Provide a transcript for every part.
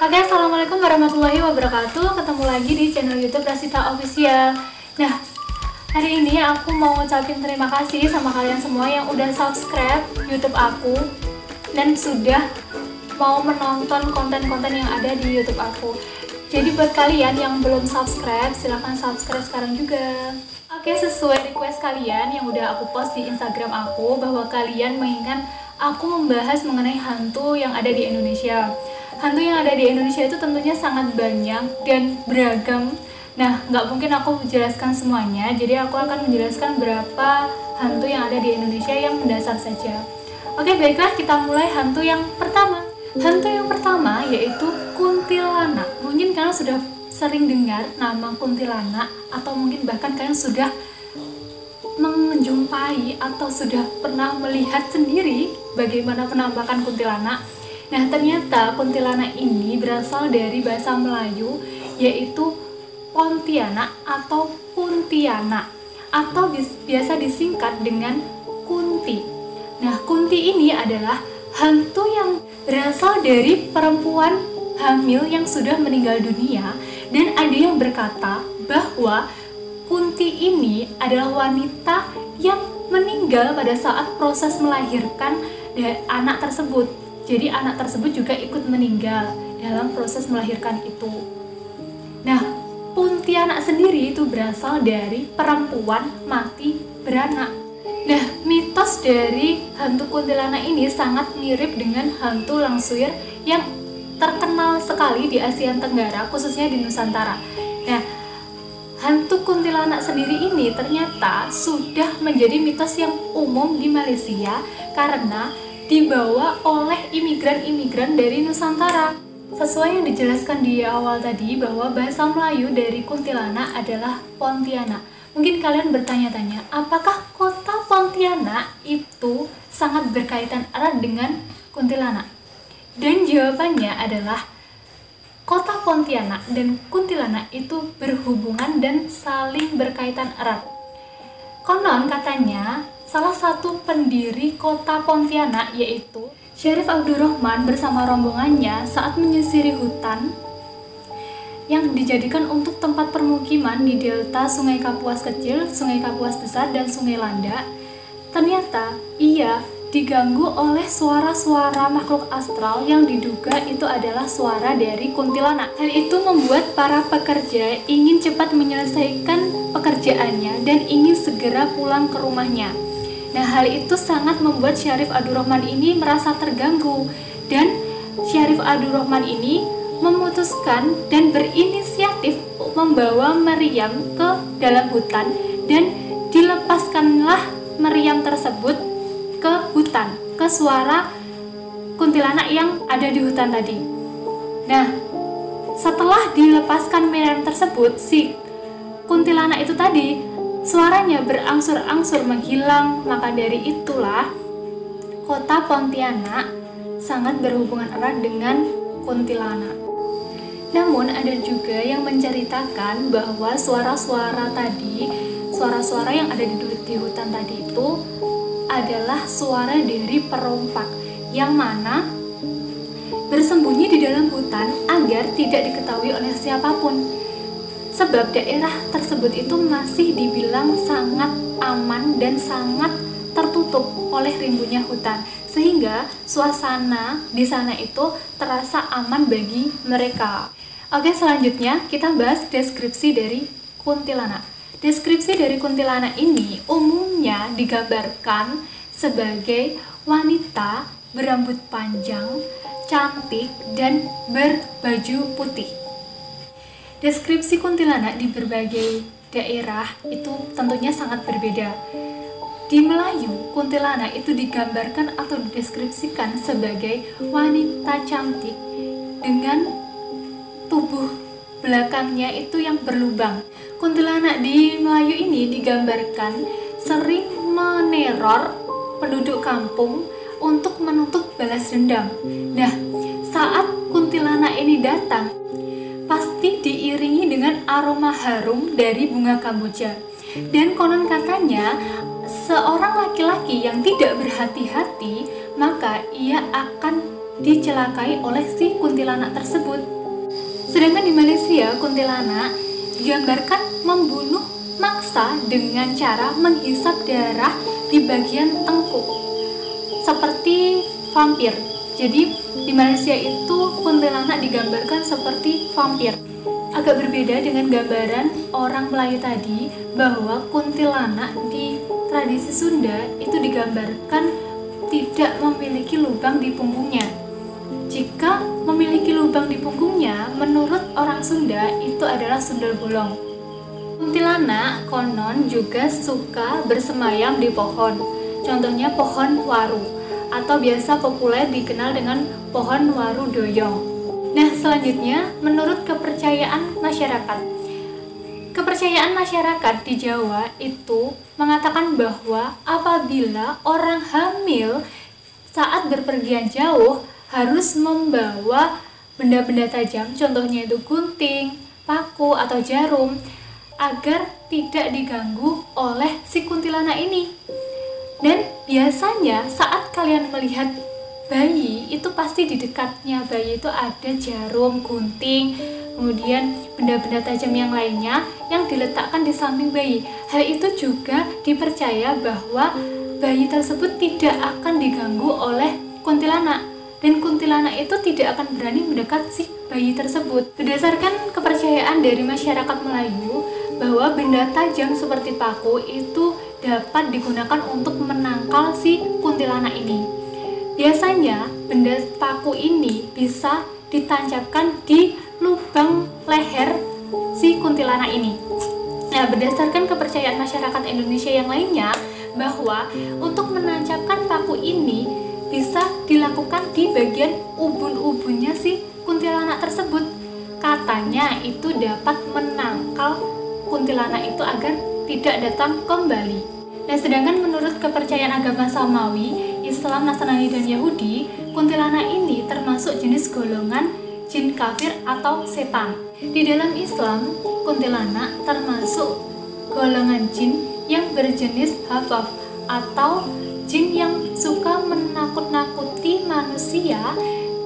Oke, assalamualaikum warahmatullahi wabarakatuh. Ketemu lagi di channel YouTube Rasita Official. Nah, hari ini aku mau ngucapin terima kasih sama kalian semua yang udah subscribe YouTube aku dan sudah mau menonton konten-konten yang ada di YouTube aku. Jadi buat kalian yang belum subscribe, silahkan subscribe sekarang juga. Oke, sesuai request kalian yang udah aku post di Instagram aku, bahwa kalian menginginkan aku membahas mengenai hantu yang ada di Indonesia. Hantu yang ada di Indonesia itu tentunya sangat banyak dan beragam. Nah, nggak mungkin aku menjelaskan semuanya, jadi aku akan menjelaskan berapa hantu yang ada di Indonesia yang mendasar saja. Oke, baiklah, kita mulai hantu yang pertama. Hantu yang pertama yaitu kuntilanak. Mungkin kalian sudah sering dengar nama kuntilanak, atau mungkin bahkan kalian sudah menjumpai atau sudah pernah melihat sendiri bagaimana penampakan kuntilanak. Nah, ternyata kuntilanak ini berasal dari bahasa Melayu, yaitu Pontianak atau Kuntianak, atau biasa disingkat dengan Kunti. Nah, Kunti ini adalah hantu yang berasal dari perempuan hamil yang sudah meninggal dunia, dan ada yang berkata bahwa Kunti ini adalah wanita yang meninggal pada saat proses melahirkan anak tersebut. Jadi anak tersebut juga ikut meninggal dalam proses melahirkan itu. Nah, Pontianak sendiri itu berasal dari perempuan mati beranak. Nah, mitos dari hantu kuntilanak ini sangat mirip dengan hantu langsuir yang terkenal sekali di Asia Tenggara, khususnya di Nusantara. Nah, hantu kuntilanak sendiri ini ternyata sudah menjadi mitos yang umum di Malaysia karena dibawa oleh imigran-imigran dari Nusantara. Sesuai yang dijelaskan di awal tadi, bahwa bahasa Melayu dari kuntilanak adalah Pontianak. Mungkin kalian bertanya-tanya, apakah kota Pontianak itu sangat berkaitan erat dengan kuntilanak? Dan jawabannya adalah kota Pontianak dan kuntilanak itu berhubungan dan saling berkaitan erat. Konon katanya, salah satu pendiri kota Pontianak yaitu Syarif Abdurrahman bersama rombongannya saat menyisiri hutan yang dijadikan untuk tempat permukiman di delta Sungai Kapuas Kecil, Sungai Kapuas Besar, dan Sungai Landak. Ternyata ia diganggu oleh suara-suara makhluk astral yang diduga itu adalah suara dari kuntilanak. Hal itu membuat para pekerja ingin cepat menyelesaikan pekerjaannya dan ingin segera pulang ke rumahnya. Nah, hal itu sangat membuat Syarif Abdurrahman ini merasa terganggu, dan Syarif Abdurrahman ini memutuskan dan berinisiatif membawa Maryam ke dalam hutan, dan dilepaskanlah Maryam tersebut ke hutan, ke suara kuntilanak yang ada di hutan tadi. Nah, setelah dilepaskan Maryam tersebut, si kuntilanak itu tadi suaranya berangsur-angsur menghilang. Maka dari itulah kota Pontianak sangat berhubungan erat dengan kuntilanak. Namun ada juga yang menceritakan bahwa suara-suara tadi, suara-suara yang ada di hutan tadi itu adalah suara dari perompak yang mana bersembunyi di dalam hutan agar tidak diketahui oleh siapapun. Sebab daerah tersebut itu masih dibilang sangat aman dan sangat tertutup oleh rimbunnya hutan, sehingga suasana di sana itu terasa aman bagi mereka. Oke, selanjutnya kita bahas deskripsi dari kuntilanak. Deskripsi dari kuntilanak ini umumnya digambarkan sebagai wanita berambut panjang, cantik, dan berbaju putih. Deskripsi kuntilanak di berbagai daerah itu tentunya sangat berbeda. Di Melayu, kuntilanak itu digambarkan atau dideskripsikan sebagai wanita cantik dengan tubuh belakangnya itu yang berlubang. Kuntilanak di Melayu ini digambarkan sering meneror penduduk kampung untuk menuntut balas dendam. Nah, saat kuntilanak ini datang, pasti diiringi dengan aroma harum dari bunga kamboja. Dan konon katanya, seorang laki-laki yang tidak berhati-hati, maka ia akan dicelakai oleh si kuntilanak tersebut. Sedangkan di Malaysia, kuntilanak digambarkan membunuh mangsa dengan cara menghisap darah di bagian tengkuk, seperti vampir. Jadi di Malaysia itu kuntilanak digambarkan seperti vampir. Agak berbeda dengan gambaran orang Melayu tadi, bahwa kuntilanak di tradisi Sunda itu digambarkan tidak memiliki lubang di punggungnya. Jika memiliki lubang di punggungnya, menurut orang Sunda itu adalah sundel bolong. Kuntilanak konon juga suka bersemayam di pohon, contohnya pohon waru, atau biasa populer dikenal dengan pohon waru doyong. Nah, selanjutnya menurut kepercayaan masyarakat. Kepercayaan masyarakat di Jawa itu mengatakan bahwa apabila orang hamil saat berpergian jauh harus membawa benda-benda tajam, contohnya itu gunting, paku, atau jarum, agar tidak diganggu oleh si kuntilanak ini. Dan biasanya saat kalian melihat bayi, itu pasti di dekatnya bayi itu ada jarum, gunting, kemudian benda-benda tajam yang lainnya yang diletakkan di samping bayi. Hal itu juga dipercaya bahwa bayi tersebut tidak akan diganggu oleh kuntilanak, dan kuntilanak itu tidak akan berani mendekat si bayi tersebut. Berdasarkan kepercayaan dari masyarakat Melayu, bahwa benda tajam seperti paku itu dapat digunakan untuk menangkal si kuntilanak ini. Biasanya benda paku ini bisa ditancapkan di lubang leher si kuntilanak ini. Nah, berdasarkan kepercayaan masyarakat Indonesia yang lainnya, bahwa untuk menancapkan paku ini bisa dilakukan di bagian ubun-ubunnya si kuntilanak tersebut. Katanya itu dapat menangkal kuntilanak itu agar tidak datang kembali. Nah, sedangkan menurut kepercayaan agama Samawi, Islam, Nasrani, dan Yahudi, kuntilanak ini termasuk jenis golongan jin kafir atau setan. Di dalam Islam, kuntilanak termasuk golongan jin yang berjenis hafaf atau jin yang suka menakut-nakuti manusia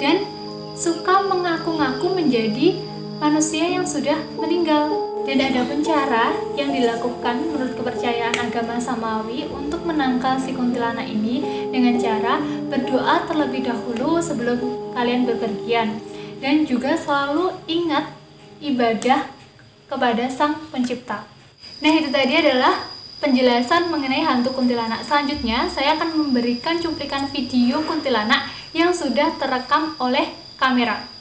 dan suka mengaku-ngaku menjadi manusia yang sudah meninggal. Dan ada pun cara yang dilakukan menurut kepercayaan agama Samawi untuk menangkal si kuntilanak ini dengan cara berdoa terlebih dahulu sebelum kalian bepergian, dan juga selalu ingat ibadah kepada Sang Pencipta. Nah, itu tadi adalah penjelasan mengenai hantu kuntilanak. Selanjutnya, saya akan memberikan cuplikan video kuntilanak yang sudah terekam oleh kamera.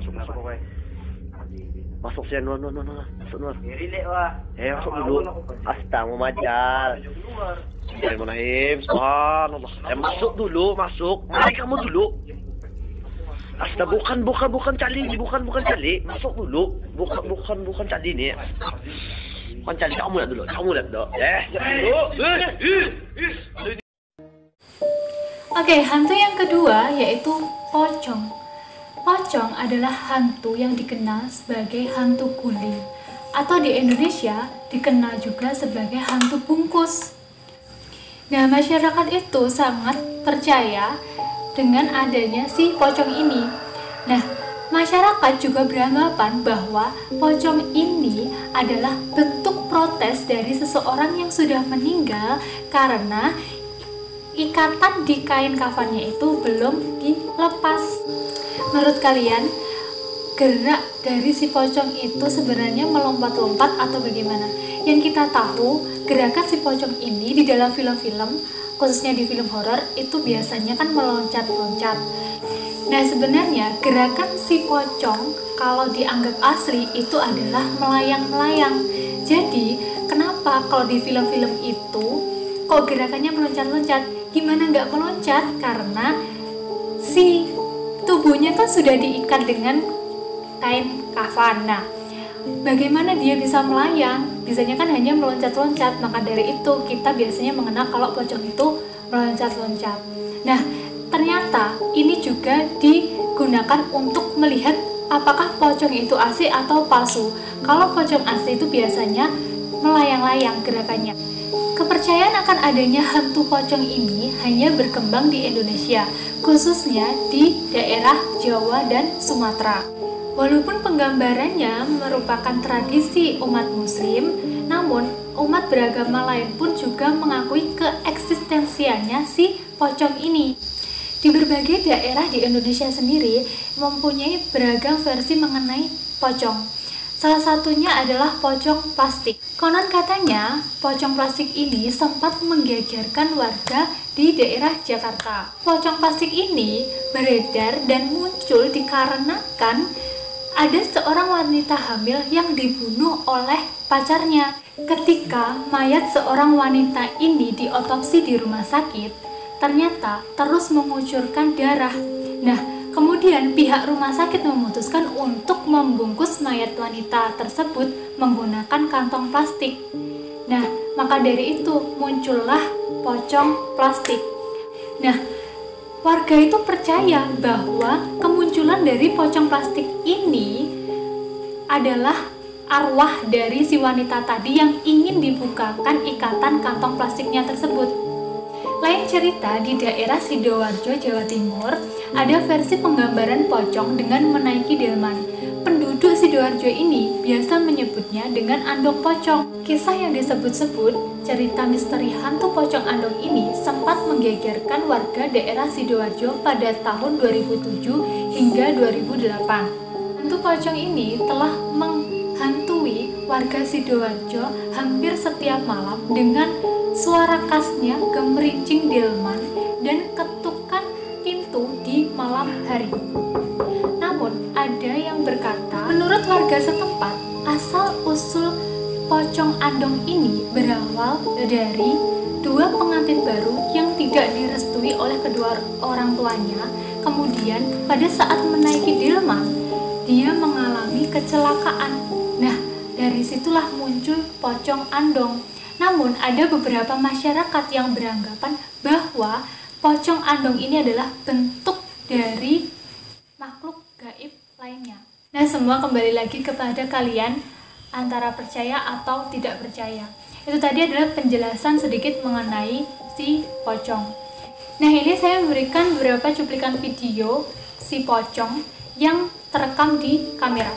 Masuk. Masuk sih, Nur. Masuk, Nur. Relek wah. Masuk dulu. Asta mau majal. Bismillahirrahmanirrahim. Subhanallah. Masuk dulu, masuk. Mari kamu dulu. Asta bukan cali, bukan cali. Masuk dulu. Bukan cali ni. Bukan cali, kamu lihat dulu. Jangan dulu. Oke, hantu yang kedua yaitu pocong. Pocong adalah hantu yang dikenal sebagai hantu guling, atau di Indonesia dikenal juga sebagai hantu bungkus. Nah, masyarakat itu sangat percaya dengan adanya si pocong ini. Nah, masyarakat juga beranggapan bahwa pocong ini adalah bentuk protes dari seseorang yang sudah meninggal karena ikatan di kain kafannya itu belum dilepas. Menurut kalian, gerak dari si pocong itu sebenarnya melompat-lompat atau bagaimana? Yang kita tahu, gerakan si pocong ini di dalam film-film, khususnya di film horor, itu biasanya kan meloncat-loncat. Nah, sebenarnya gerakan si pocong kalau dianggap asli itu adalah melayang-melayang. Jadi, kenapa kalau di film-film itu kok gerakannya meloncat-loncat? Gimana nggak meloncat? Karena si tubuhnya kan sudah diikat dengan kain kafan. Nah, bagaimana dia bisa melayang? Biasanya kan hanya meloncat-loncat. Maka dari itu kita biasanya mengenal kalau pocong itu meloncat-loncat. Nah, ternyata ini juga digunakan untuk melihat apakah pocong itu asli atau palsu. Kalau pocong asli itu biasanya melayang-layang gerakannya. Kepercayaan akan adanya hantu pocong ini hanya berkembang di Indonesia, khususnya di daerah Jawa dan Sumatera. Walaupun penggambarannya merupakan tradisi umat muslim, namun umat beragama lain pun juga mengakui keeksistensiannya si pocong ini. Di berbagai daerah di Indonesia sendiri mempunyai beragam versi mengenai pocong. Salah satunya adalah pocong plastik. Konon katanya, pocong plastik ini sempat menggegerkan warga di daerah Jakarta. Pocong plastik ini beredar dan muncul dikarenakan ada seorang wanita hamil yang dibunuh oleh pacarnya. Ketika mayat seorang wanita ini diotopsi di rumah sakit, ternyata terus mengucurkan darah. Nah, kemudian pihak rumah sakit memutuskan untuk membungkus mayat wanita tersebut menggunakan kantong plastik. Nah, maka dari itu muncullah pocong plastik. Nah, warga itu percaya bahwa kemunculan dari pocong plastik ini adalah arwah dari si wanita tadi yang ingin dibukakan ikatan kantong plastiknya tersebut. Lain cerita, di daerah Sidoarjo, Jawa Timur, ada versi penggambaran pocong dengan menaiki delman. Penduduk Sidoarjo ini biasa menyebutnya dengan andong pocong. Kisah yang disebut-sebut, cerita misteri hantu pocong andong ini sempat menggegerkan warga daerah Sidoarjo pada tahun 2007 hingga 2008. Hantu pocong ini telah menghantui warga Sidoarjo hampir setiap malam dengan suara khasnya gemerincing delman dan ketukan pintu di malam hari. Namun ada yang berkata, menurut warga setempat, asal-usul pocong andong ini berawal dari dua pengantin baru yang tidak direstui oleh kedua orang tuanya. Kemudian pada saat menaiki delman, dia mengalami kecelakaan. Nah, dari situlah muncul pocong andong. Namun ada beberapa masyarakat yang beranggapan bahwa pocong andong ini adalah bentuk dari makhluk gaib lainnya. Nah, semua kembali lagi kepada kalian antara percaya atau tidak percaya. Itu tadi adalah penjelasan sedikit mengenai si pocong. Nah, ini saya memberikan beberapa cuplikan video si pocong yang terekam di kamera.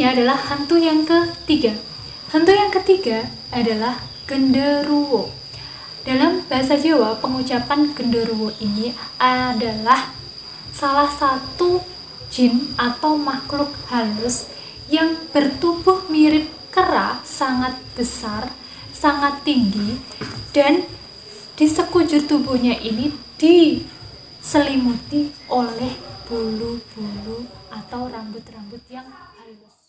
Selanjutnya adalah hantu yang ketiga. Hantu yang ketiga adalah genderuwo. Dalam bahasa Jawa, pengucapan genderuwo ini adalah salah satu jin atau makhluk halus yang bertubuh mirip kera, sangat besar, sangat tinggi, dan di sekujur tubuhnya ini diselimuti oleh bulu-bulu atau rambut-rambut yang halus.